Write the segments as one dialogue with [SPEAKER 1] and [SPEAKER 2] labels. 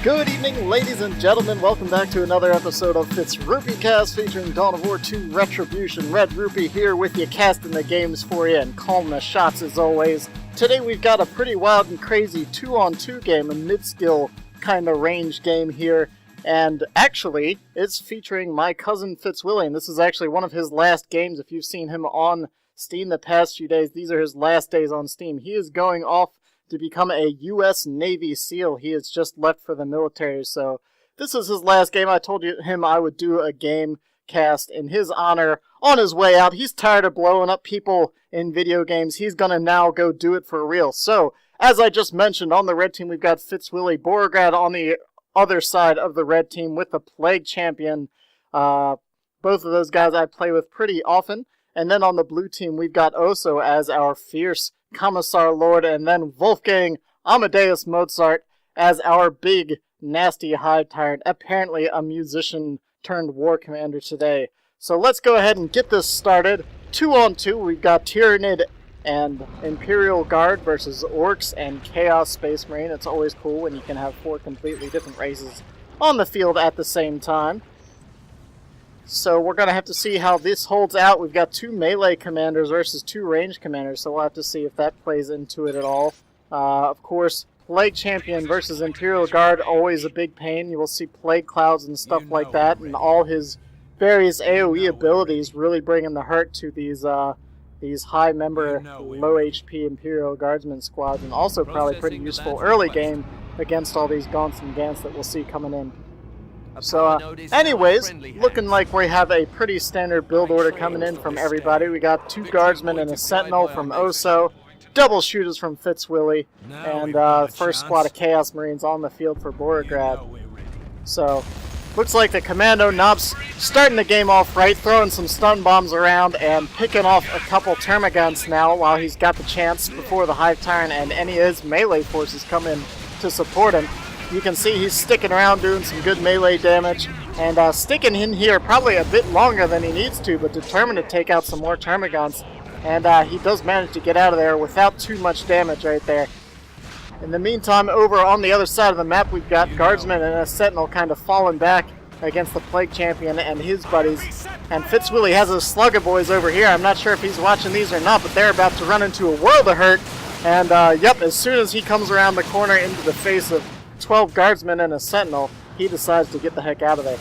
[SPEAKER 1] Good evening, ladies and gentlemen. Welcome back to another episode of FitzRupee Cast featuring Dawn of War 2 Retribution. Red-Rupee here with you, casting the games for you and calling the shots as always. Today we've got a pretty wild and crazy 2-on-2 game, a mid-skill kind of range game here. And actually, it's featuring my cousin Fitzwilli, and this is actually one of his last games. If you've seen him on Steam the past few days, these are his last days on Steam. He is going off to become a U.S. Navy SEAL. He has just left for the military, so this is his last game. I told him I would do a game cast in his honor on his way out. He's tired of blowing up people in video games. He's going to now go do it for real. So, as I just mentioned, on the red team, we've got Fitzwilli, Borigrad on the other side of the red team with the Plague Champion. Both of those guys I play with pretty often. And then on the blue team, we've got OSO as our fierce Commissar Lord, and then Wolfgang Amadeus Mozart as our big, nasty hive tyrant, apparently a musician turned war commander today. So let's go ahead and get this started. 2-on-2, we've got Tyrannid and Imperial Guard versus Orcs and Chaos Space Marine. It's always cool when you can have 4 completely different races on the field at the same time. So we're going to have to see how this holds out. We've got 2 melee commanders versus 2 range commanders, so we'll have to see if that plays into it at all. Of course, Plague Champion versus Imperial Guard, always a big pain. You will see Plague Clouds and stuff like that, and all his various AoE abilities really bringing the hurt to these high member, low HP Imperial Guardsmen squads, and also probably pretty useful early game against all these Gaunts and Gants that we'll see coming in. So, anyways, looking like we have a pretty standard build order coming in from everybody. We got 2 Guardsmen and a Sentinel from OSO, double shooters from Fitzwilli, and first squad of Chaos Marines on the field for Borigrad. So, looks like the Commando Knob's starting the game off right, throwing some stun bombs around and picking off a couple Termagants now while he's got the chance before the Hive Tyrant and any of his melee forces come in to support him. You can see he's sticking around doing some good melee damage and sticking in here probably a bit longer than he needs to, but determined to take out some more Termagants. And he does manage to get out of there without too much damage right there. In the meantime, over on the other side of the map, we've got Guardsmen and a Sentinel kind of falling back against the Plague Champion and his buddies. And Fitzwilli has his Slugger Boys over here. I'm not sure if he's watching these or not, but they're about to run into a world of hurt. And yep, as soon as he comes around the corner into the face of 12 Guardsmen and a Sentinel, he decides to get the heck out of there.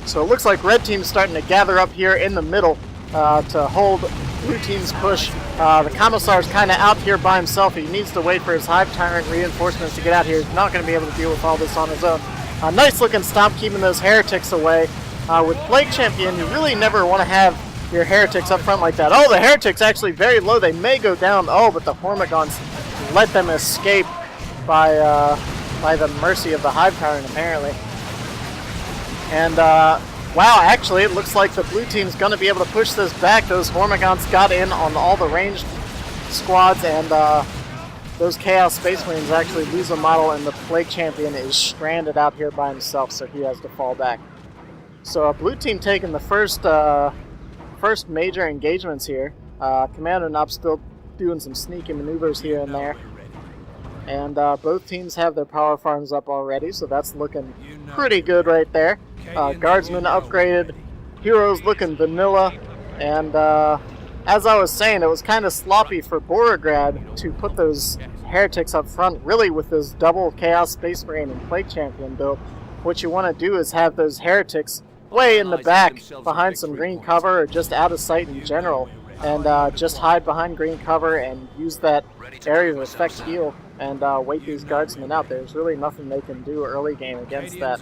[SPEAKER 1] So it looks like Red Team's starting to gather up here in the middle to hold Blue Team's push. The Commissar's kind of out here by himself. He needs to wait for his Hive Tyrant reinforcements to get out here. He's not going to be able to deal with all this on his own. A nice looking stomp keeping those Heretics away. With Plague Champion, you really never want to have your Heretics up front like that. Oh, the Heretics actually very low. They may go down. Oh, but the Hormagaunts let them escape by the mercy of the Hive Tyrant, apparently. And, wow, actually, it looks like the blue team's going to be able to push this back. Those Hormagaunts got in on all the ranged squads, and those Chaos Space Marines actually lose a model, and the Plague Champion is stranded out here by himself, so he has to fall back. So, blue team taking the first major engagements here. Commander Knob still doing some sneaky maneuvers here and there. And both teams have their power farms up already, so that's looking pretty good right there. Guardsmen upgraded, heroes looking vanilla, and as I was saying, it was kind of sloppy for Borigrad to put those Heretics up front, really with this double Chaos Space Marine and Plague Champion build. What you want to do is have those Heretics way in the back, behind some green cover, or just out of sight in general, and just hide behind green cover and use that area of effect heal and wait these Guardsmen out. There's really nothing they can do early game against that.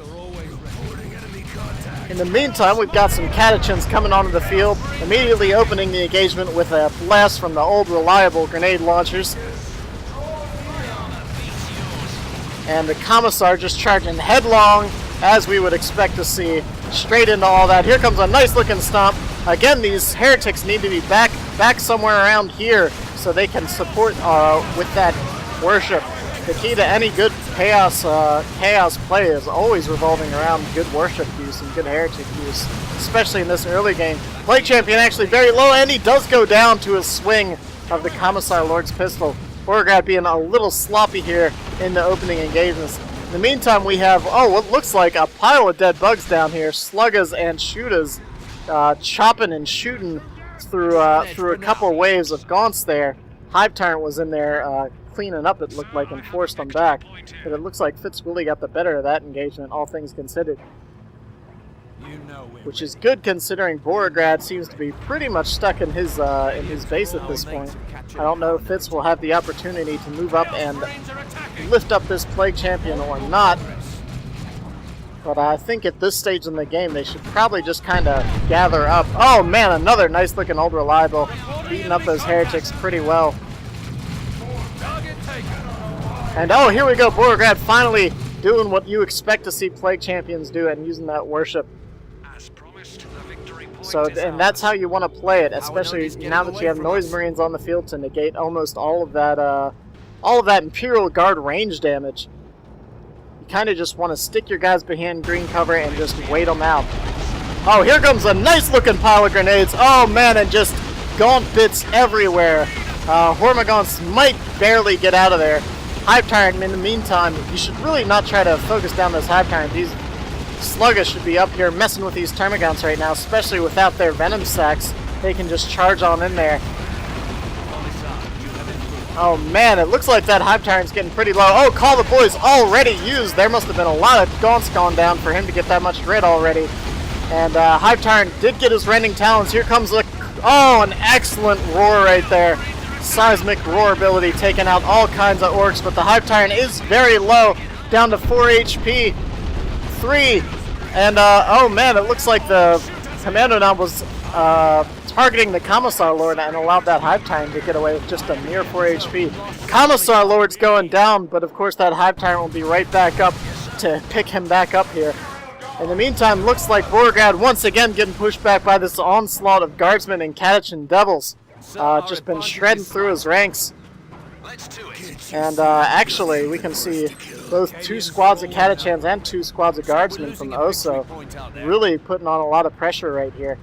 [SPEAKER 1] In the meantime, we've got some Catachans coming onto the field, immediately opening the engagement with a blast from the old reliable grenade launchers. And the Commissar just charging headlong, as we would expect to see, straight into all that. Here comes a nice looking stomp. Again, these Heretics need to be back somewhere around here so they can support with that worship. The key to any good chaos play is always revolving around good worship use and good heretic use, especially in this early game. Plague Champion actually very low, and he does go down to a swing of the Commissar Lord's pistol. Borigrad being a little sloppy here in the opening engagements. In the meantime, we have, what looks like a pile of dead bugs down here. Sluggers and shooters chopping and shooting through a couple waves of gaunts there. Hive Tyrant was in there cleaning up, it looked like, and forced them back. But it looks like Fitzwilli got the better of that engagement, all things considered. Which is good considering Borigrad seems to be pretty much stuck in his base at this point. I don't know if Fitz will have the opportunity to move up and lift up this Plague Champion or not. But I think at this stage in the game they should probably just kind of gather up. Oh man, another nice looking Old Reliable, beating up those heretics pretty well. And oh, here we go, Borigrad finally doing what you expect to see Plague Champions do and using that worship. So, and that's how you want to play it, especially now that you have Noise Marines on the field to negate almost all of that Imperial Guard range damage. You kind of just want to stick your guys behind green cover and just wait them out. Oh, here comes a nice looking pile of grenades. Oh man, and just gaunt bits everywhere. Hormagaunts might barely get out of there. Hive Tyrant, in the meantime, you should really not try to focus down those Hive Tyrant. These Sluggers should be up here messing with these Termagants right now, especially without their Venom Sacks. They can just charge on in there. Oh man, it looks like that Hive Tyrant's getting pretty low. Oh, Call the Boys already used. There must have been a lot of gaunts gone down for him to get that much grit already. And Hive Tyrant did get his Rending Talons. Here comes an excellent roar right there. Seismic roar ability taking out all kinds of orcs, but the Hive Tyrant is very low, down to 4 HP. 3, and oh man, it looks like the Commando Knob was targeting the Commissar Lord and allowed that Hive Tyrant to get away with just a mere 4 HP. Commissar Lord's going down, but of course that Hive Tyrant will be right back up to pick him back up here. In the meantime, looks like Borigrad once again getting pushed back by this onslaught of Guardsmen and Catachan Devils. Just been shredding through his ranks. And actually, we can see both 2 squads of Catachans and 2 squads of Guardsmen from OSO really putting on a lot of pressure right here.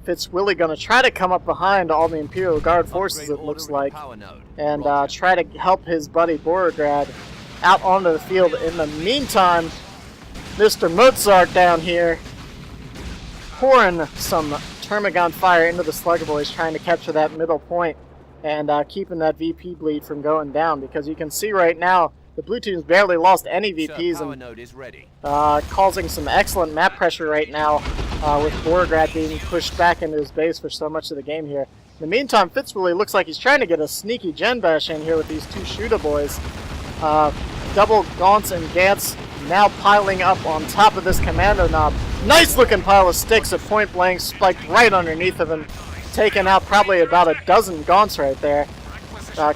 [SPEAKER 1] Fitzwilli going to try to come up behind all the Imperial Guard forces, it looks like, and try to help his buddy Borigrad out onto the field. In the meantime, Mr. Mozart down here pouring some Termagant fire into the Slugger Boys, trying to capture that middle point and keeping that VP bleed from going down, because you can see right now the blue team's barely lost any VPs and causing some excellent map pressure right now with Borigrad being pushed back into his base for so much of the game here. In the meantime, Fitzwilli looks like he's trying to get a sneaky gen bash in here with these 2 shooter boys. Double gaunts and gants now piling up on top of this Commando Knob. Nice looking pile of sticks at point blank, spiked right underneath of him, taking out probably about a dozen gaunts right there.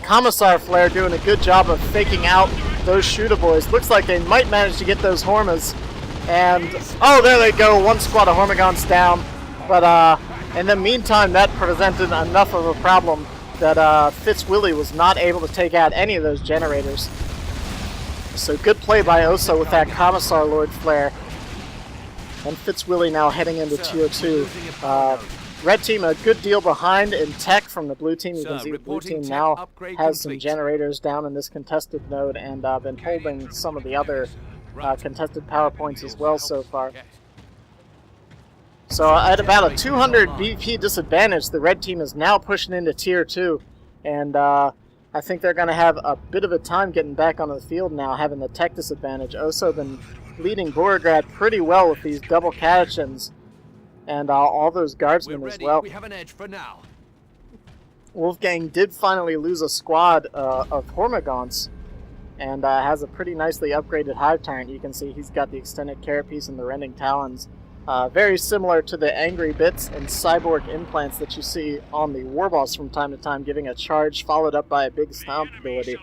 [SPEAKER 1] Commissar Flare doing a good job of faking out those shooter boys. Looks like they might manage to get those Hormas. And, oh, there they go, 1 squad of Hormagaunts down. But in the meantime, that presented enough of a problem that Fitzwilli was not able to take out any of those generators. So good play by OSO with that Commissar Lord Flare. And Fitzwilli now heading into Tier 2. Red team a good deal behind in tech from the blue team. You can see the blue team now has some generators down in this contested node and been holding some of the other contested power points as well so far. So at about a 200 BP disadvantage, the red team is now pushing into Tier 2. And I think they're going to have a bit of a time getting back onto the field now, having the tech disadvantage. OSO been leading Borigrad pretty well with these double Catachans and all those Guardsmen as well.
[SPEAKER 2] We have an edge for now.
[SPEAKER 1] Wolfgang did finally lose a squad of Hormagaunts and has a pretty nicely upgraded Hive Tyrant. You can see he's got the extended Carapace and the Rending Talons. Very similar to the Angry Bits and Cyborg implants that you see on the Warboss from time to time, giving a charge followed up by a big stomp ability.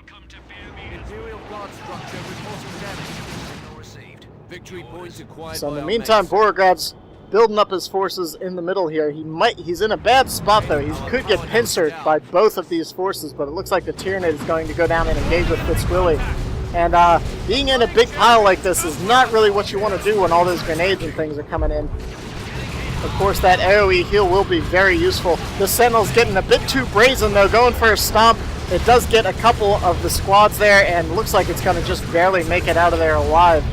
[SPEAKER 1] So in the meantime, Borigrad's building up his forces in the middle here. He's in a bad spot though. He could get pincered by both of these forces, but it looks like the Tyranid is going to go down and engage with Fitzwilli. And being in a big pile like this is not really what you want to do when all those grenades and things are coming in. Of course, that AoE heal will be very useful. The Sentinel's getting a bit too brazen, though, going for a stomp. It does get a couple of the squads there, and looks like it's going to just barely make it out of there alive.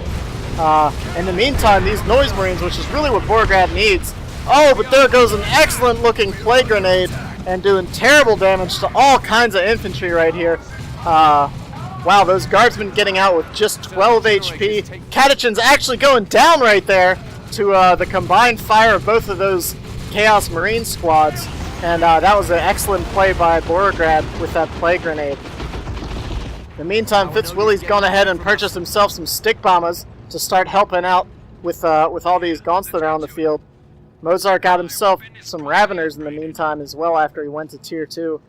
[SPEAKER 1] In the meantime, these Noise Marines, which is really what Borigrad needs. Oh, but there goes an excellent-looking Plague Grenade, and doing terrible damage to all kinds of infantry right here. Wow, those guardsmen getting out with just 12 HP. Catechin's actually going down right there to the combined fire of both of those Chaos Marine squads. And that was an excellent play by Borigrad with that Plague Grenade. In the meantime, Fitzwilli's gone ahead and purchased himself some stick bombers to start helping out with all these gaunts that are on the field. Mozart got himself some Raveners in the meantime as well after he went to Tier 2.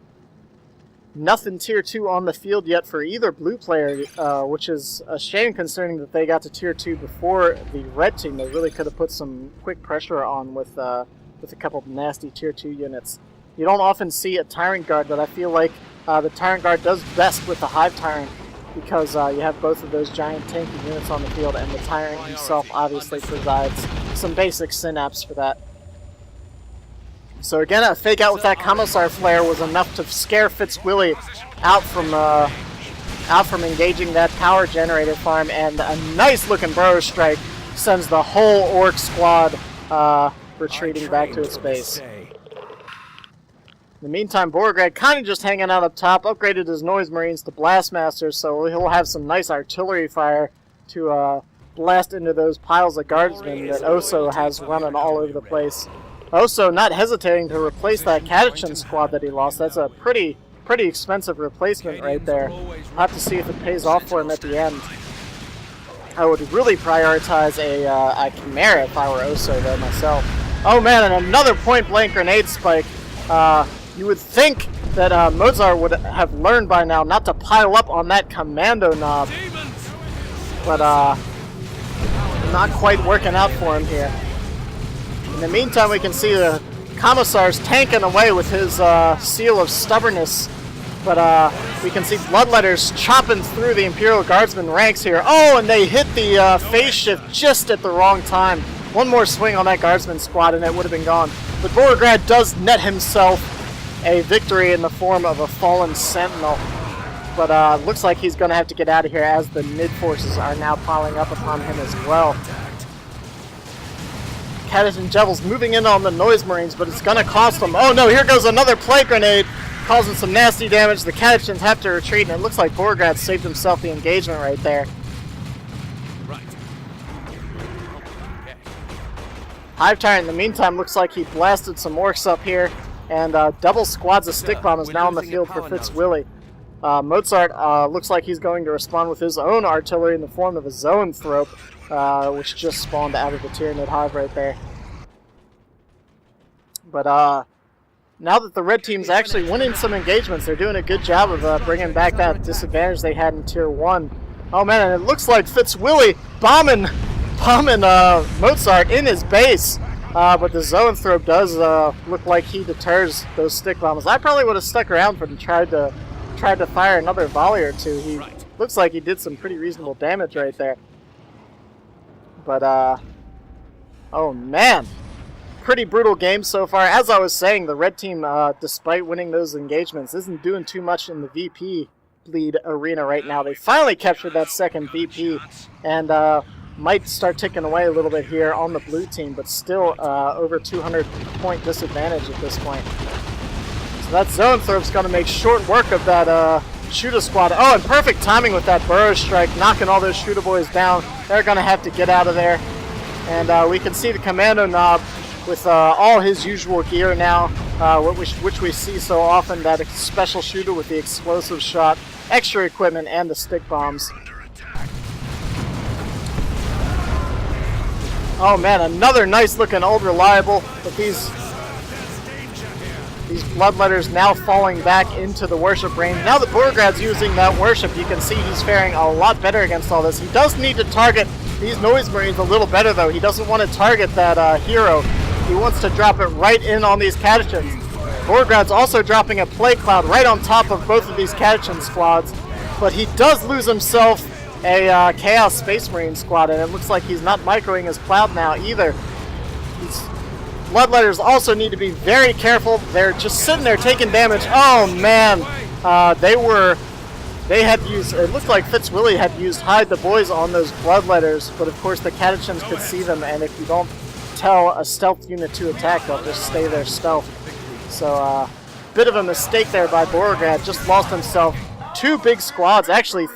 [SPEAKER 1] Nothing Tier 2 on the field yet for either blue player, which is a shame considering that they got to Tier 2 before the red team. They really could have put some quick pressure on with a couple of nasty Tier 2 units. You don't often see a Tyrant Guard, but I feel like the Tyrant Guard does best with the Hive Tyrant because you have both of those giant tanky units on the field, and the Tyrant himself obviously provides some basic synapse for that. So again, a fake out with that Commissar Flare was enough to scare Fitzwilli out from engaging that power generator farm, and a nice looking Burrow Strike sends the whole Orc squad retreating back to its base. In the meantime, Borigrad kind of just hanging out up top, upgraded his Noise Marines to Blastmasters, so he'll have some nice artillery fire to blast into those piles of guardsmen that OSO has running all over the place. OSO not hesitating to replace that Catechin squad that he lost. That's a pretty expensive replacement right there. I'll have to see if it pays off for him at the end. I would really prioritize a Chimera if I were OSO though myself. Oh man, and another point-blank grenade spike. You would think that Mozart would have learned by now not to pile up on that commando knob, but not quite working out for him here. In the meantime, we can see the Commissar's tanking away with his Seal of Stubbornness, but we can see Bloodletters chopping through the Imperial Guardsman ranks here. Oh, and they hit the phase shift just at the wrong time. One more swing on that Guardsman squad and it would have been gone. But Borigrad does net himself a victory in the form of a fallen Sentinel. But looks like he's going to have to get out of here as the mid-forces are now piling up upon him as well. Catechin Jevils moving in on the Noise Marines, but it's going to cost them. Oh no, here goes another Plague Grenade, causing some nasty damage. The Catechins have to retreat, and it looks like Borigrad saved himself the engagement right there. Hive Tyrant, in the meantime, looks like he blasted some Orcs up here, and double squads of stick bomb is now on the field for Fitzwilli. Mozart looks like he's going to respond with his own artillery in the form of a Zoanthrope, which just spawned out of the Tyranid Hive right there. But now that the red team's actually winning some engagements, they're doing a good job of bringing back that disadvantage they had in Tier 1. Oh man, and it looks like Fitzwilli bombing Mozart in his base. But the Zoanthrope does look like he deters those stick bombs. I probably would have stuck around for him and tried to fire another volley or two. He looks like he did some pretty reasonable damage right there. But, oh man, pretty brutal game so far. As I was saying, the red team, despite winning those engagements, isn't doing too much in the VP bleed arena right now. They finally captured that second VP, and might start ticking away a little bit here on the blue team, but still over 200 point disadvantage at this point. So that Zoanthrope's going to make short work of that Shooter squad. Oh, and perfect timing with that Burrow Strike, knocking all those Shooter boys down. They're going to have to get out of there. And we can see the Commando Knob with all his usual gear now, which we see so often, that special shooter with the explosive shot, extra equipment, and the stick bombs. Oh man, another nice looking Old Reliable with these Bloodletters now falling back into the worship range. Now that Borigrad's using that worship, you can see he's faring a lot better against all this. He does need to target these Noise Marines a little better though. He doesn't want to target that hero. He wants to drop it right in on these Catechins. Borigrad's also dropping a Plague Cloud right on top of both of these Catechin squads, but he does lose himself a Chaos Space Marine squad, and it looks like he's not microing his cloud now either. Bloodletters also need to be very careful. They're just sitting there taking damage. Oh man, they had used, it looked like Fitzwilli had used Hide the Boys on those Bloodletters, but of course the Catechins could see them, and if you don't tell a stealth unit to attack, they'll just stay there stealth. So, bit of a mistake there by Borigrad, just lost himself 2 big squads, actually,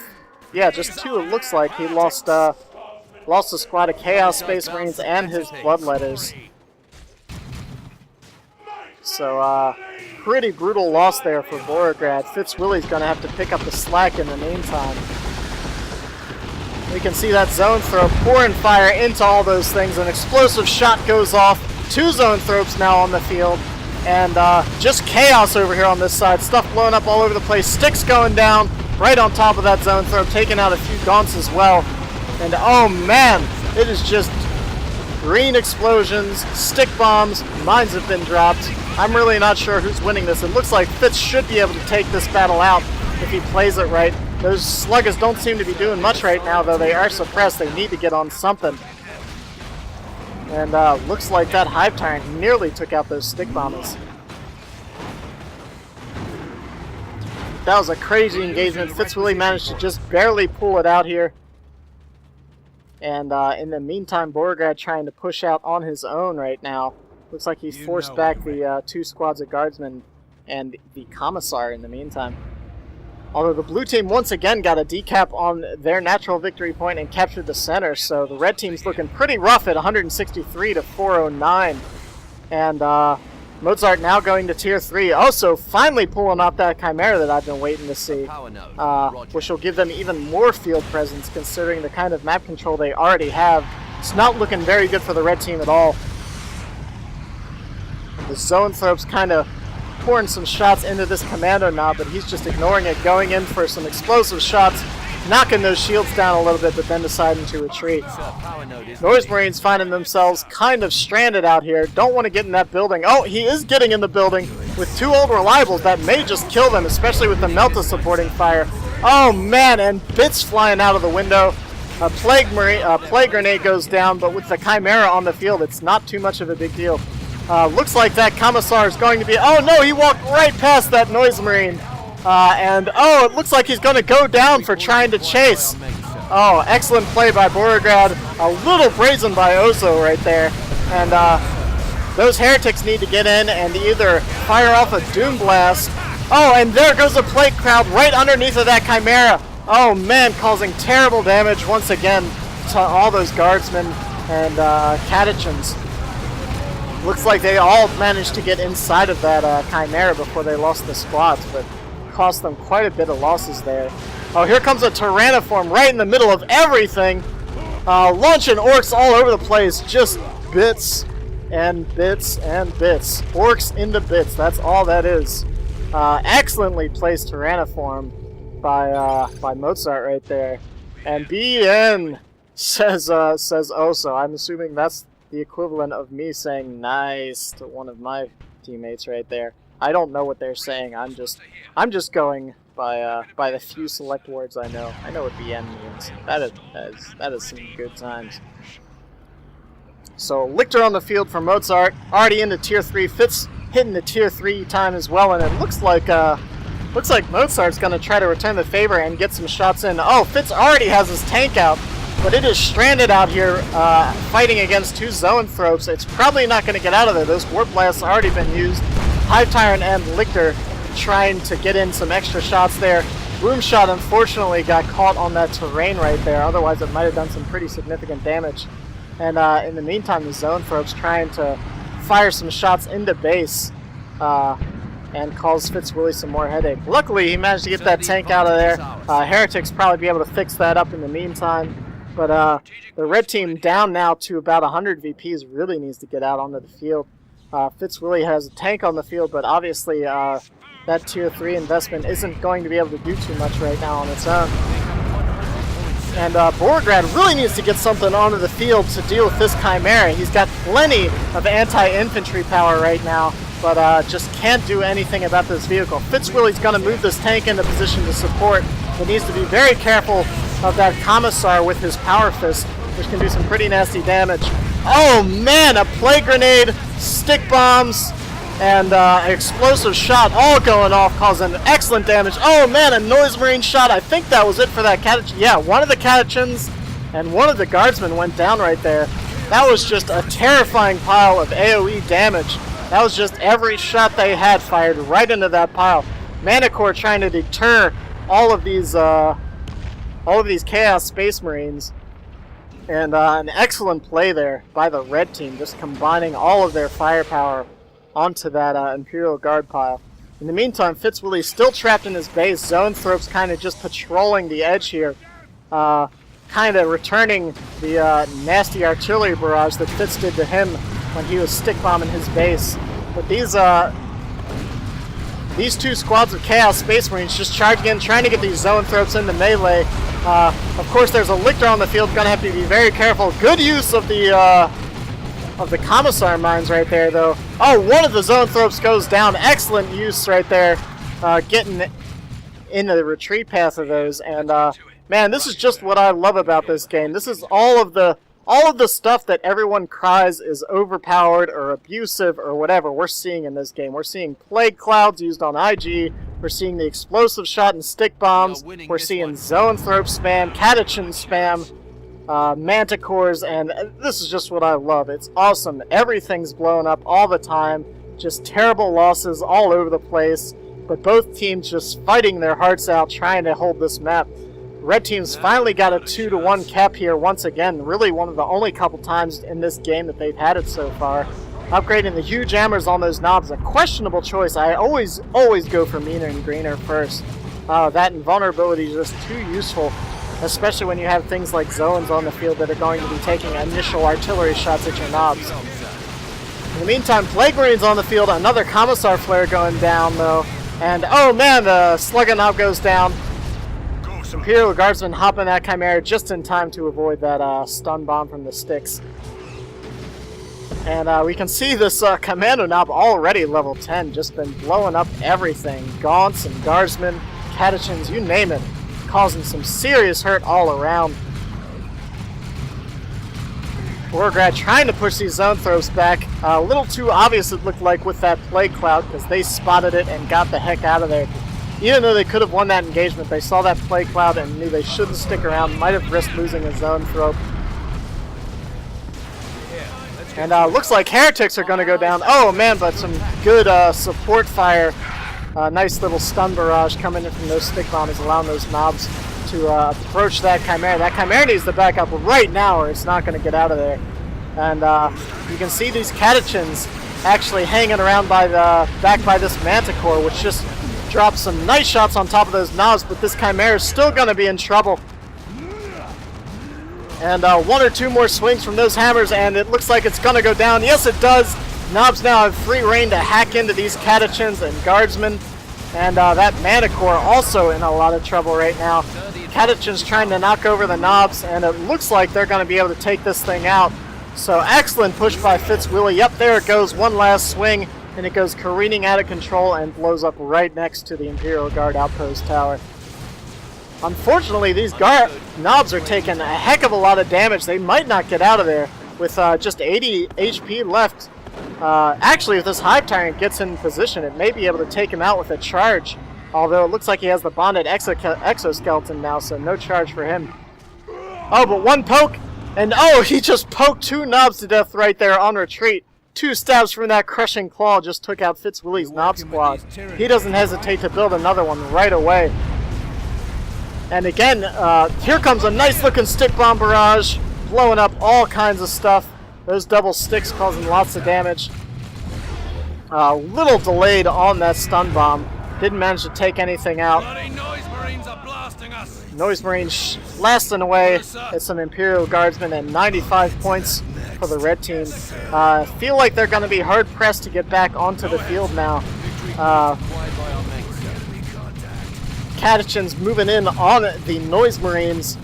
[SPEAKER 1] yeah, just 2 it looks like. He lost a squad of Chaos Space Marines and his Bloodletters. So, pretty brutal loss there for Borigrad. Fitzwilli's going to have to pick up the slack in the meantime. We can see that zone throw pouring fire into all those things. An explosive shot goes off. 2 zone throws now on the field. And just chaos over here on this side. Stuff blowing up all over the place. Sticks going down right on top of that zone throw. Taking out a few gaunts as well. And oh man, it is just green explosions, stick bombs, mines have been dropped. I'm really not sure who's winning this. It looks like Fitz should be able to take this battle out if he plays it right. Those sluggers don't seem to be doing much right now, though they are suppressed. They need to get on something. And looks like that Hive Tyrant nearly took out those stick bombers. That was a crazy engagement. Fitzwilli managed to just barely pull it out here. And in the meantime, Borigrad trying to push out on his own right now. Looks like he's forced back the 2 squads of guardsmen and the commissar in the meantime. Although the blue team once again got a decap on their natural victory point and captured the center, so the red team's looking pretty rough at 163 to 409. And Mozart now going to tier 3. Also finally pulling off that Chimera that I've been waiting to see, which will give them even more field presence considering the kind of map control they already have. It's not looking very good for the red team at all. The Zoanthrope's kind of pouring some shots into this commando knob, but he's just ignoring it, going in for some explosive shots, knocking those shields down a little bit, but then deciding to retreat. Noise Marines finding themselves kind of stranded out here, don't want to get in that building. Oh, he is getting in the building with 2 old reliables that may just kill them, especially with the Melta supporting fire. Oh man, and bits flying out of the window. A plague grenade goes down, but with the Chimera on the field, it's not too much of a big deal. Looks like that Commissar is going to be... Oh no, he walked right past that Noise Marine. And oh, it looks like he's going to go down for trying to chase. Oh, excellent play by Borigrad. A little brazen by OSO right there. And those heretics need to get in and either fire off a Doom Blast. Oh, and there goes a plague crowd right underneath of that Chimera. Oh man, causing terrible damage once again to all those guardsmen and Catechins. Looks like they all managed to get inside of that Chimera before they lost the squads, but cost them quite a bit of losses there. Oh, here comes a tyrannoform right in the middle of everything. Launching orcs all over the place. Just bits and bits and bits. Orcs into bits. That's all that is. Excellently placed tyrannoform by Mozart right there. And BN says OSO. I'm assuming that's the equivalent of me saying nice to one of my teammates right there. I don't know what they're saying. I'm just going by the few select words I know. I know what BN means. That is some good times. So Lictor on the field for Mozart, already into tier 3. Fitz hitting the tier 3 time as well, and it looks like Mozart's going to try to return the favor and get some shots in. Oh, Fitz already has his tank out, but it is stranded out here fighting against 2 Zoanthropes. It's probably not going to get out of there. Those Warp Blasts have already been used. Hive Tyrant and Lictor trying to get in some extra shots there. Boom Shot unfortunately got caught on that terrain right there. Otherwise it might have done some pretty significant damage. And in the meantime, the Zoanthropes trying to fire some shots into base and cause Fitzwilli some more headache. Luckily, he managed to get that tank out of there. Heretics probably be able to fix that up in the meantime. But the red team down now to about 100 VPs really needs to get out onto the field. Fitzwilli has a tank on the field, but obviously that tier 3 investment isn't going to be able to do too much right now on its own. And Borigrad really needs to get something onto the field to deal with this Chimera. He's got plenty of anti-infantry power right now, but just can't do anything about this vehicle. Fitzwilli's going to move this tank into position to support, but needs to be very careful of that Commissar with his Power Fist, which can do some pretty nasty damage. Oh man, a plague grenade, stick bombs, and explosive shot all going off, causing excellent damage. Oh man, a noise marine shot. I think that was it for that catechin. Yeah, one of the catechins and one of the guardsmen went down right there. That was just a terrifying pile of AoE damage. That was just every shot they had fired right into that pile. Manticore trying to deter all of these Chaos Space Marines. And an excellent play there by the red team, just combining all of their firepower onto that Imperial Guard pile. In the meantime, Fitzwilli's still trapped in his base. Zoanthrope's kind of just patrolling the edge here, kind of returning the nasty artillery barrage that Fitz did to him when he was stick bombing his base. But these two squads of Chaos Space Marines just charging in, trying to get these Zoanthropes into melee. Of course, there's a Lictor on the field. Gonna have to be very careful. Good use of the Commissar mines right there, though. Oh, one of the Zoanthropes goes down. Excellent use right there, getting into the retreat path of those. And man, this is just what I love about this game. This is all of the stuff that everyone cries is overpowered or abusive or whatever we're seeing in this game. We're seeing plague clouds used on IG. We're seeing the explosive shot and stick bombs. We're seeing Zoanthrope spam, catechin spam, manticores, and this is just what I love. It's awesome. Everything's blown up all the time. Just terrible losses all over the place. But both teams just fighting their hearts out trying to hold this map. Red team's finally got a 2-1 cap here once again. Really one of the only couple times in this game that they've had it so far. Upgrading the huge hammers on those knobs, a questionable choice. I always go for meaner and greener first. That invulnerability is just too useful, especially when you have things like Zoans on the field that are going to be taking initial artillery shots at your knobs. In the meantime, Plague Marine's on the field. Another Commissar Flare going down, though. And, oh man, the Slugger Knob goes down. Imperial Guardsmen hop in that Chimera just in time to avoid that stun bomb from the sticks. And we can see this Commando Knob already level 10, just been blowing up everything. Gaunts and Guardsmen, Catechins, you name it, causing some serious hurt all around. Borigrad trying to push these Zoanthropes back. A little too obvious it looked like with that Plague Cloud, because they spotted it and got the heck out of there. Even though they could have won that engagement, they saw that Plague Cloud and knew they shouldn't stick around. Might have risked losing a Zoanthrope. And looks like Heretics are going to go down. Oh man, but some good support fire. Nice little stun barrage coming in from those stick bombs, allowing those knobs to approach that Chimera. That Chimera needs to back up right now or it's not going to get out of there. And you can see these Catechins actually hanging around by back by this Manticore, which just drops some nice shots on top of those knobs, but this Chimera is still going to be in trouble. And one or two more swings from those hammers, and it looks like it's going to go down. Yes, it does. Knobs now have free reign to hack into these Catechins and Guardsmen. And that Manticore also in a lot of trouble right now. Catechins trying to knock over the knobs, and it looks like they're going to be able to take this thing out. So excellent push by Fitzwilli. Yep, there it goes. One last swing. And it goes careening out of control and blows up right next to the Imperial Guard outpost tower. Unfortunately, these knobs are taking a heck of a lot of damage. They might not get out of there with just 80 HP left. Actually, if this Hive Tyrant gets in position, it may be able to take him out with a charge. Although it looks like he has the bonded exoskeleton now, so no charge for him. Oh, but one poke, and oh, he just poked two knobs to death right there on retreat. Two stabs from that crushing claw just took out Fitzwilli's knob squad. He doesn't hesitate to build another one right away. And again, here comes a nice looking stick bomb barrage, blowing up all kinds of stuff. Those double sticks causing lots of damage. A little delayed on that stun bomb. Didn't manage to take anything out. Noise Marines blasting away at some Imperial Guardsmen, and 95 points for the red team. Feel like they're going to be hard pressed to get back onto the field now. Catechins moving in on the Noise Marines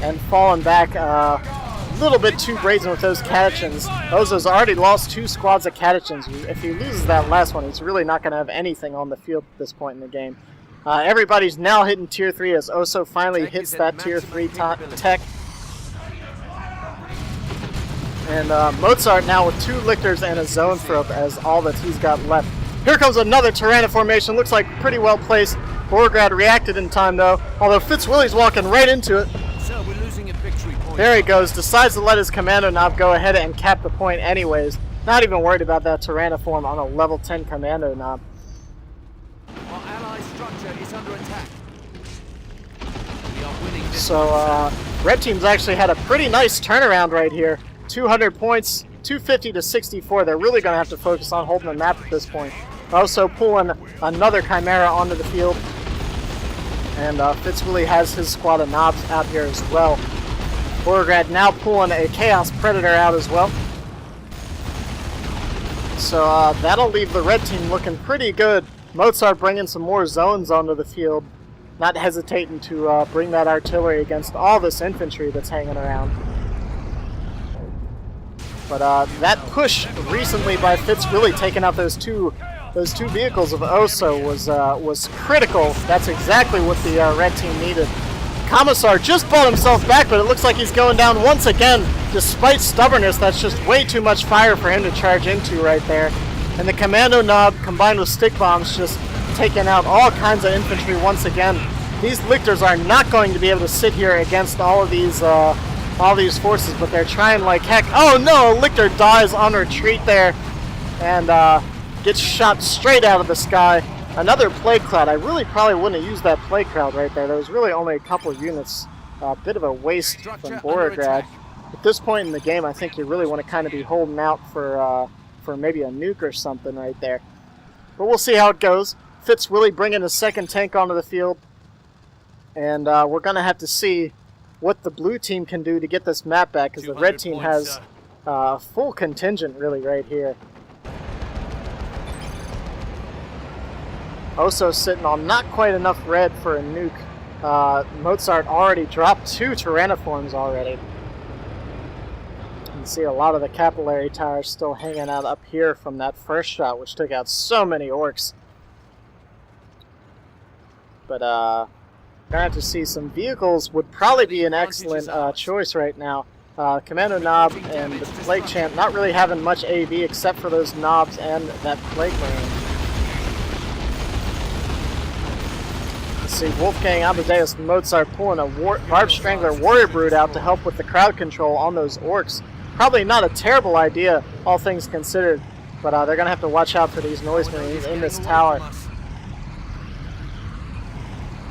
[SPEAKER 1] and falling back a little bit too brazen with those Catechins. Ozo's already lost two squads of Catechins. If he loses that last one, he's really not going to have anything on the field at this point in the game. Everybody's now hitting Tier 3 as OSO finally hits that Tier 3 tech. And Mozart now with 2 lictors and a zoanthrope as all that he's got left. Here comes another tyrannoformation. Looks like pretty well placed. Borigrad reacted in time though, although Fitzwilli's walking right into it.
[SPEAKER 2] Sir, we're losing a victory point.
[SPEAKER 1] There he goes. Decides to let his commando knob go ahead and cap the point anyways. Not even worried about that tyrannoform on a level 10 commando knob.
[SPEAKER 2] Our allied structure is under attack. We are winning this.
[SPEAKER 1] So red team's actually had a pretty nice turnaround right here. 200 points, 250 to 64. They're really going to have to focus on holding the map at this point. Also pulling another Chimera onto the field. And Fitzwilli has his squad of knobs out here as well. Borigrad now pulling a Chaos Predator out as well. So that'll leave the red team looking pretty good. Mozart bringing some more zones onto the field. Not hesitating to bring that artillery against all this infantry that's hanging around. But that push recently by Fitzwilli taking out those two vehicles of OSO was critical. That's exactly what the red team needed. Commissar just bought himself back, but it looks like he's going down once again. Despite stubbornness, that's just way too much fire for him to charge into right there. And the commando knob combined with stick bombs just taking out all kinds of infantry once again. These lictors are not going to be able to sit here against all these forces, but they're trying like heck. Oh no, a lictor dies on retreat there and gets shot straight out of the sky. Another plague cloud. I really probably wouldn't have used that plague cloud right there. There was really only a couple units. A bit of a waste from Borigrad. At this point in the game, I think you really want to kind of be holding out for maybe a nuke or something right there. But we'll see how it goes. Fitzwilli bringing his second tank onto the field. And we're going to have to see what the blue team can do to get this map back, because the red team has a full contingent really right here. OSO sitting on not quite enough red for a nuke. Mozart already dropped 2 tyrannoforms already. You can see a lot of the capillary towers still hanging out up here from that first shot, which took out so many orcs. But gonna have to see some vehicles would probably be an excellent choice right now. Commando knob and the Plague Champ not really having much AV except for those knobs and that Plague Marine. See, Wolfgang Amadeus Mozart pulling a Barb Strangler Warrior Brood out to help with the crowd control on those orcs. Probably not a terrible idea, all things considered, but they're going to have to watch out for these Noise Marines in this tower.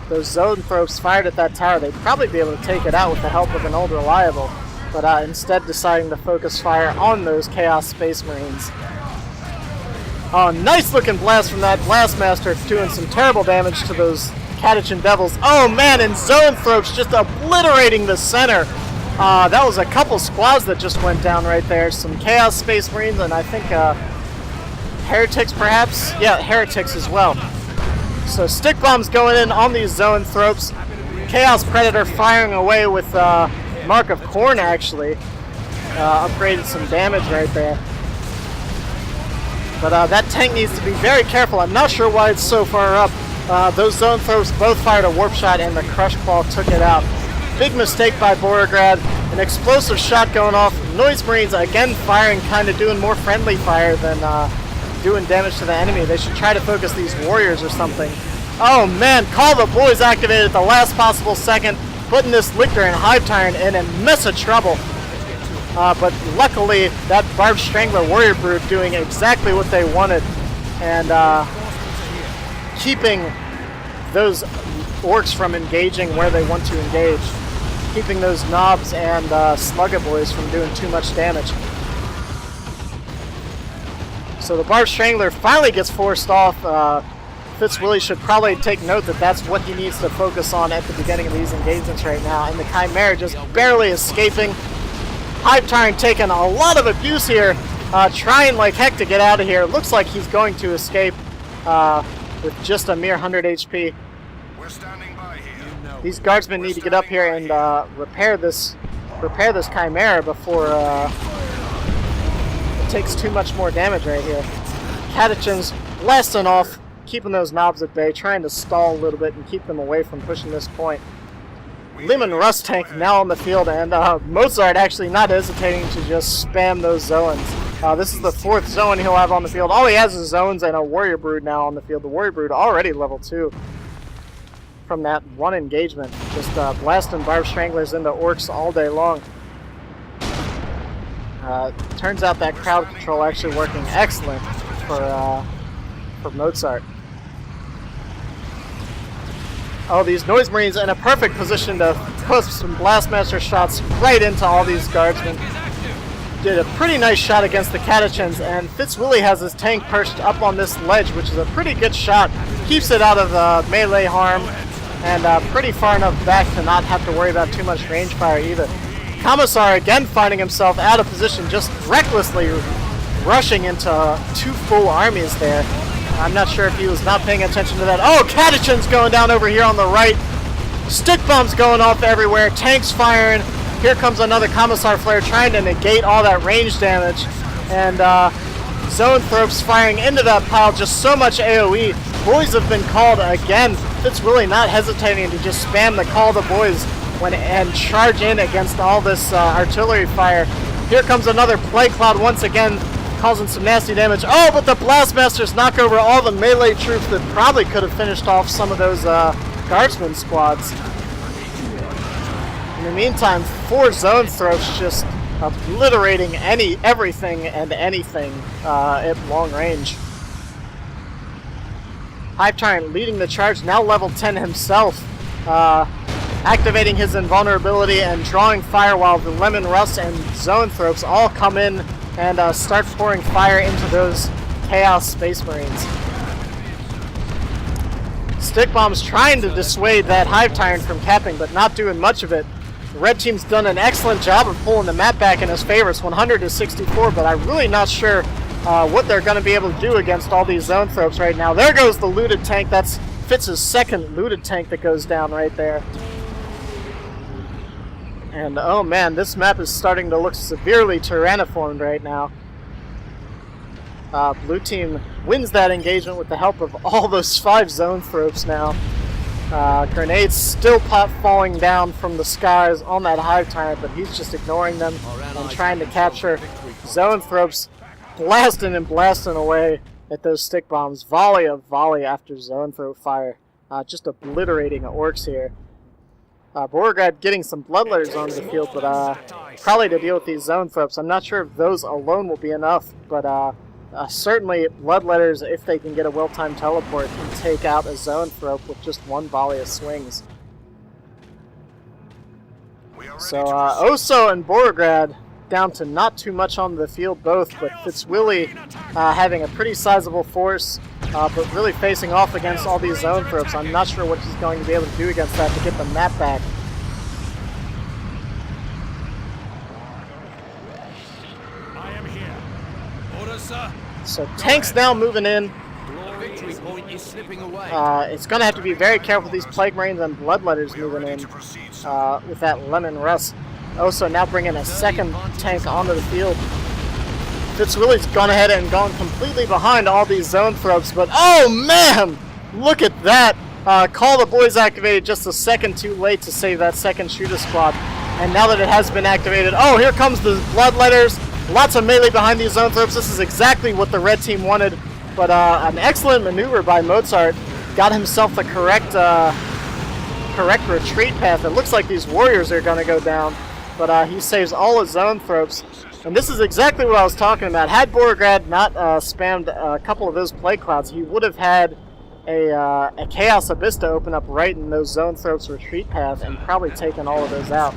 [SPEAKER 1] Those Zoanthropes fired at that tower, they'd probably be able to take it out with the help of an old reliable, but instead deciding to focus fire on those Chaos Space Marines. Oh, nice looking blast from that Blastmaster, doing some terrible damage to those Catachan Devils. Oh man, and Zoanthropes just obliterating the center. That was a couple squads that just went down right there. Some Chaos Space Marines and I think Heretics perhaps? Yeah, Heretics as well. So stick bombs going in on these Zoanthropes. Chaos Predator firing away with Mark of Corn actually. Upgraded some damage right there. But that tank needs to be very careful. I'm not sure why it's so far up. Those Zoanthropes both fired a warp shot and the Crush Claw took it out. Big mistake by Borigrad. An explosive shot going off. Noise Marines again firing, kind of doing more friendly fire than doing damage to the enemy. They should try to focus these warriors or something. Oh man, Call the Boys activated at the last possible second, putting this Lictor and Hive Tyrant in a mess of trouble. But luckily, that Barb Strangler Warrior Brood doing exactly what they wanted and keeping those orcs from engaging where they want to engage. Keeping those knobs and Slugga Boys from doing too much damage. So the Barb Strangler finally gets forced off. Fitzwilli should probably take note that that's what he needs to focus on at the beginning of these engagements right now. And the Chimera just barely escaping. Hive Tyrant taking a lot of abuse here, trying like heck to get out of here. Looks like he's going to escape with just a mere 100 HP.
[SPEAKER 3] We're standing by here.
[SPEAKER 1] These guardsmen need to get up here and repair this Chimera before it takes too much more damage right here. Catachans blasting off, keeping those knobs at bay, trying to stall a little bit and keep them away from pushing this point. Lemon Rust tank now on the field, and Mozart actually not hesitating to just spam those Zoans. This is the 4th Zoan he'll have on the field. All he has is Zoans and a Warrior Brood now on the field. The Warrior Brood already level 2 from that one engagement. Just blasting Barb Stranglers into Orcs all day long. Turns out that crowd control actually working excellent for Mozart. Oh, these Noise Marines in a perfect position to put some Blastmaster shots right into all these guardsmen. Did a pretty nice shot against the Catechins, and Fitzwilli has his tank perched up on this ledge, which is a pretty good shot. Keeps it out of melee harm, and pretty far enough back to not have to worry about too much range fire either. Commissar again finding himself out of position, just recklessly rushing into 2 full armies there. I'm not sure if he was not paying attention to that. Oh, Catechins going down over here on the right. Stick bombs going off everywhere. Tanks firing. Here comes another Commissar Flare trying to negate all that range damage. And Zoanthropes firing into that pile. Just so much AoE. Boys have been called again. Fitzwilli not hesitating to just spam the call to boys and charge in against all this artillery fire. Here comes another Plague Cloud once again, causing some nasty damage. Oh, but the Blastmasters knock over all the melee troops that probably could have finished off some of those Guardsman squads. In the meantime, 4 Zoanthropes just obliterating everything and anything at long range. Hive Tyrant leading the charge, now level 10 himself. Activating his invulnerability and drawing fire while the Lemon Rust and Zoanthropes all come in and start pouring fire into those Chaos Space Marines. Stick Bomb's trying to dissuade that Hive Tyrant from capping, but not doing much of it. The red team's done an excellent job of pulling the map back in his favor. It's 100 to 64, but I'm really not sure what they're going to be able to do against all these Zoanthropes right now. There goes the looted tank. That's Fitz's 2nd looted tank that goes down right there. And oh man, this map is starting to look severely tyrannoformed right now. Blue team wins that engagement with the help of all those 5 Zoanthropes now. Grenades still falling down from the skies on that Hive Tyrant, but he's just ignoring them and trying to capture. Zoanthropes blasting and blasting away at those stick bombs. Volley after Zoanthrope fire. Just obliterating Orcs here. Borigrad getting some Bloodletters onto the field, but probably to deal with these Zoanthropes. I'm not sure if those alone will be enough, but certainly Bloodletters, if they can get a well-timed teleport, can take out a Zoanthrope with just 1 volley of swings. So OSO and Borigrad down to not too much on the field both, but Fitzwilli having a pretty sizable force, but really facing off against all these Zoanthropes. I'm not sure what he's going to be able to do against that to get the map back.
[SPEAKER 2] I am here. Order, sir.
[SPEAKER 1] So tanks now moving in.
[SPEAKER 2] The victory point is slipping away.
[SPEAKER 1] It's going to have to be very careful with these Plague Marines and Bloodletters moving in with that Lemon Rust. Also now bringing a 2nd tank onto the field. Fitzwilli's gone ahead and gone completely behind all these Zoanthropes, but oh man! Look at that! Call the boys activated just a second too late to save that 2nd shooter squad. And now that it has been activated, oh, here comes the Bloodletters. Lots of melee behind these Zoanthropes. This is exactly what the red team wanted, but an excellent maneuver by Mozart. Got himself the correct retreat path. It looks like these warriors are going to go down, but he saves all his Zoanthropes. And this is exactly what I was talking about. Had Borigrad not spammed a couple of those Plague Clouds, he would have had a Chaos Abyss to open up right in those Zoanthropes retreat path and probably taken all of those out.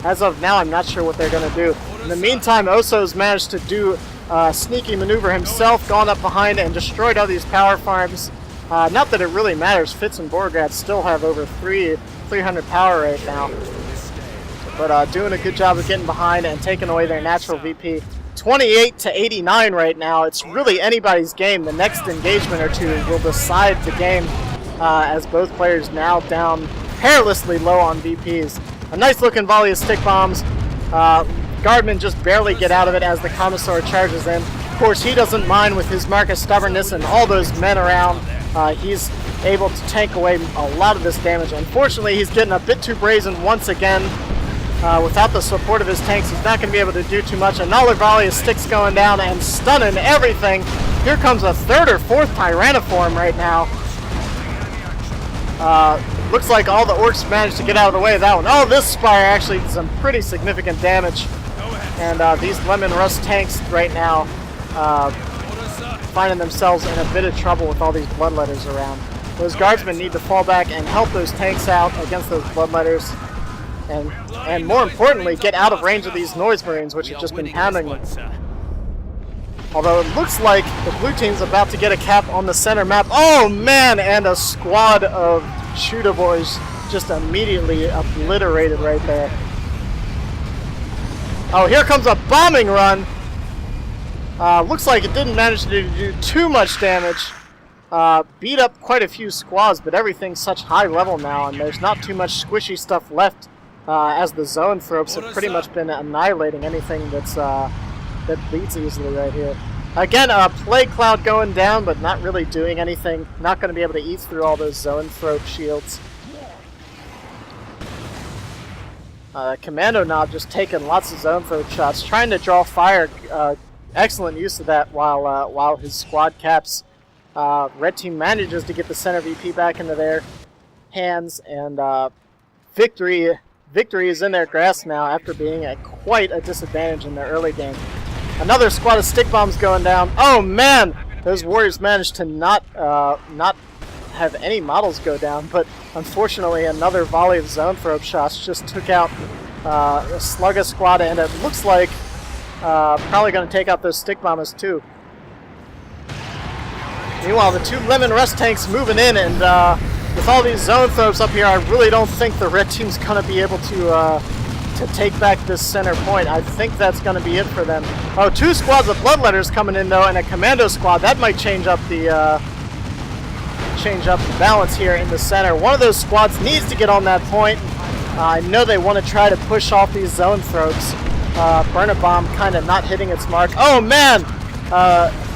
[SPEAKER 1] As of now, I'm not sure what they're going to do. In the meantime, Oso's managed to do a sneaky maneuver himself, gone up behind and destroyed all these power farms. Not that it really matters. Fitz and Borigrad still have over 300 power right now. But doing a good job of getting behind and taking away their natural VP. 28 to 89 right now. It's really anybody's game. The next engagement or two will decide the game as both players now down perilously low on VPs. A nice looking volley of stick bombs. Guardmen just barely get out of it as the Commissar charges in. Of course, he doesn't mind with his mark of stubbornness and all those men around. he's able to tank away a lot of this damage. Unfortunately, he's getting a bit too brazen once again. Without the support of his tanks, he's not going to be able to do too much. Another volley of sticks going down and stunning everything. Here comes a third or fourth tyrannoform right now. Looks like all the orcs managed to get out of the way of that one. Oh, this spire actually did some pretty significant damage. And these lemon rust tanks right now finding themselves in a bit of trouble with all these bloodletters around. Those guardsmen need to fall back and help those tanks out against those bloodletters. And more importantly, get out of range of these noise marines, which have just been pounding them. Although it looks like the blue team's about to get a cap on the center map. Oh man, and a squad of shooter boys just immediately obliterated right there. Oh, here comes a bombing run. Looks like it didn't manage to do too much damage. Beat up quite a few squads, but everything's such high level now, and there's not too much squishy stuff left, as the zoanthropes have pretty much been annihilating anything that's that bleeds easily right here. Again, a plague cloud going down, but not really doing anything. Not going to be able to eat through all those zoanthrope shields. Commando Knob just taking lots of zoanthrope shots, trying to draw fire. Excellent use of that while his squad caps. Red team manages to get the center VP back into their hands, and victory is in their grasp now after being at quite a disadvantage in their early game. Another squad of stick bombs going down. Oh man, those warriors managed to not have any models go down, but unfortunately another volley of zoanthrope shots just took out a slugga squad, and it looks like probably going to take out those stick bombers too. Meanwhile, the two lemon rust tanks moving in, and with all these zoanthropes up here, I really don't think the red team's going to be able to take back this center point. I think that's going to be it for them. Oh, two squads of bloodletters coming in though, and a commando squad. That might change up the balance here in the center. One of those squads needs to get on that point. I know they want to try to push off these zoanthropes. Burn a bomb kind of not hitting its mark. Oh man!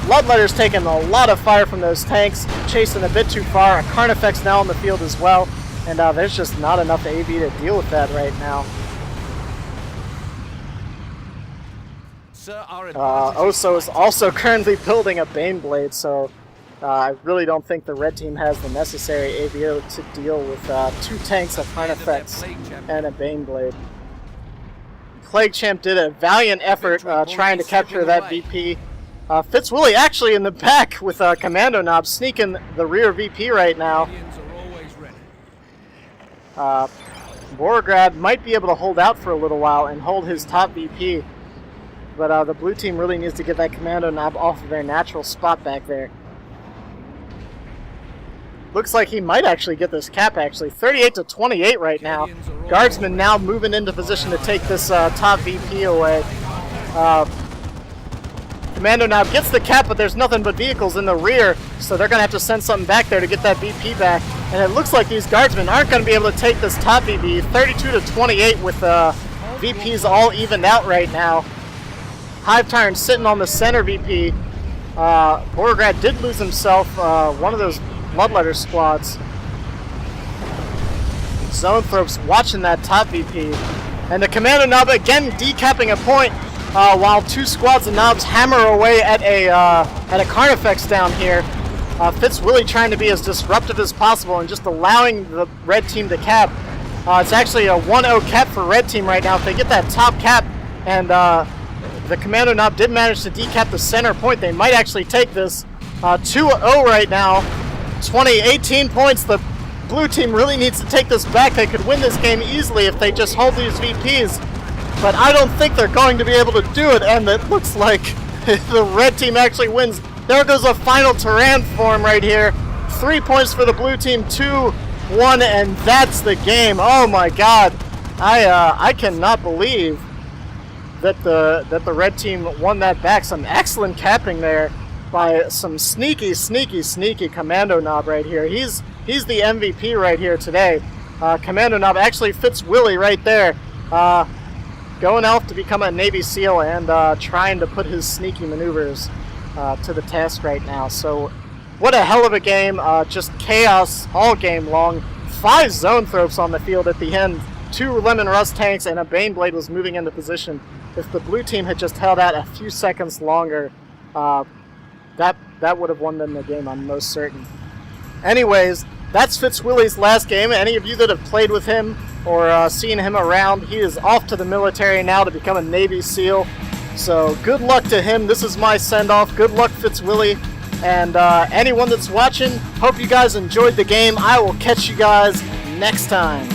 [SPEAKER 1] Bloodletter's taking a lot of fire from those tanks, chasing a bit too far. A Carnifex now on the field as well, and there's just not enough AV to deal with that right now. OSO is also currently building a Baneblade, so I really don't think the red team has the necessary AVO to deal with two tanks, a Carnifex, and a Baneblade. Plague Champ did a valiant effort trying to capture that VP. Fitzwilli actually in the back with Commando Knob sneaking the rear VP right now. Borigrad might be able to hold out for a little while and hold his top VP. But the blue team really needs to get that Commando Knob off of their natural spot back there. Looks like he might actually get this cap, actually. 38-28 right now. Guardsmen now moving into position to take this top VP away. Commando Knob gets the cap, but there's nothing but vehicles in the rear, so they're going to have to send something back there to get that VP back. And it looks like these guardsmen aren't going to be able to take this top VP. 32-28 with VPs all evened out right now. Hive Tyrant sitting on the center VP. Borigrad did lose himself one of those Bloodletter squads. Zoanthropes watching that top VP. And the Commando Knob again decapping a point while two squads of Knobs hammer away at a Carnifex down here. Fitzwilli trying to be as disruptive as possible and just allowing the red team to cap. It's actually a 1-0 cap for red team right now. If they get that top cap and the Commando Knob did manage to decap the center point, they might actually take this. 2-0 right now. 18 points. The blue team really needs to take this back. They could win this game easily if they just hold these VPs. But I don't think they're going to be able to do it, and it looks like the red team actually wins. There goes a final Tyrannoform right here. 3 points for the blue team, 2-1, and that's the game. Oh my god. I cannot believe that the red team won that back. Some excellent capping there by some sneaky Commando Knob right here. He's the MVP right here today. Commando Knob actually Fitzwilli right there. Going off to become a Navy SEAL and trying to put his sneaky maneuvers to the test right now. So What a hell of a game. Just chaos all game long. 5 zone throws on the field at the end. 2 Lemon Rust tanks and a Baneblade was moving into position. If the blue team had just held out a few seconds longer, that would have won them the game, I'm most certain. Anyways, that's Fitzwilli's last game. Any of you that have played with him or seen him around, he is off to the military now to become a Navy SEAL. So good luck to him. This is my send-off. Good luck, Fitzwilli. And anyone that's watching, hope you guys enjoyed the game. I will catch you guys next time.